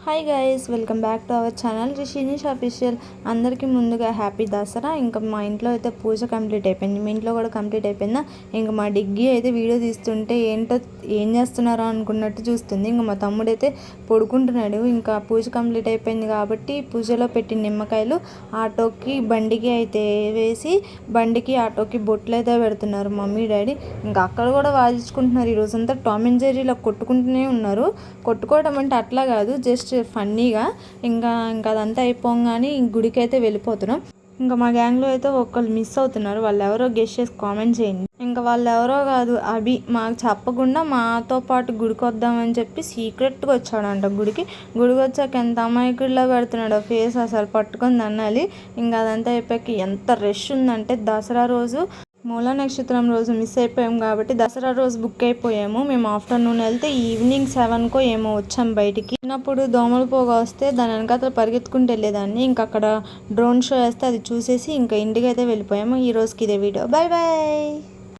Hi guys, welcome back to our channel Rishinish official. అందరికీ ముందుగా happy Dasara. ఇంకా మా ఇంట్లో అయితే పూజ కంప్లీట్ అయిపోయింది, మీ ఇంట్లో కూడా కంప్లీట్ అయిపోయిందా? ఇంకా మా డిగ్గి అయితే వీడియో తీస్తుంటే ఏంటో ఏం చేస్తున్నారో అనుకున్నట్టు చూస్తుంది. ఇంకా మా తమ్ముడు అయితే పడుకుంటున్నాడు. ఇంకా పూజ కంప్లీట్ అయిపోయింది కాబట్టి పూజలో పెట్టిన నిమ్మకాయలు ఆటోకి బండికి అయితే వేసి బండికి ఆటోకి బొట్లు అయితే పెడుతున్నారు మమ్మీ డాడీ. ఇంకా అక్కడ కూడా వాదించుకుంటున్నారు. ఈ రోజంతా టామ్ అండ్ జెర్రీలో కొట్టుకుంటూనే ఉన్నారు. కొట్టుకోవడం అంటే అట్లా కాదు, జస్ట్ ఫన్నీగా. ఇంకా అదంతా అయిపోగానే గుడికి అయితే వెళ్ళిపోతున్నాం. ఇంకా మా గ్యాంగ్లో అయితే ఒకళ్ళు మిస్ అవుతున్నారు. వాళ్ళు ఎవరో గెస్ట్ చేసి కామెంట్ చేయండి. ఇంకా వాళ్ళు ఎవరో కాదు, అభి. మాకు చెప్పకుండా మాతో పాటు గుడికి వద్దామని చెప్పి సీక్రెట్గా వచ్చాడంట గుడికి వచ్చాక ఎంత అమాయకుడిలా పెడుతున్నాడు ఫేస్, అసలు పట్టుకొని దన్నాలి. ఇంకా అదంతా అయిపోయాక ఎంత రష్ ఉందంటే దసరా రోజు మూలా నక్షత్రం రోజు మిస్ అయిపోయాం కాబట్టి దసరా రోజు బుక్ అయిపోయాము. మేము ఆఫ్టర్నూన్ వెళ్తే ఈవినింగ్ 7కో ఏమో వచ్చాం బయటికి. చిన్నప్పుడు దోమల పోగా వస్తే దాని వెనకాల పరిగెత్తుకుంటూ వెళ్ళేదాన్ని. ఇంకా అక్కడ డ్రోన్ షో వేస్తే అది చూసేసి ఇంకా ఇంటికి అయితే వెళ్ళిపోయాము. ఈ రోజుకి ఇదే వీడియో. Bye bye.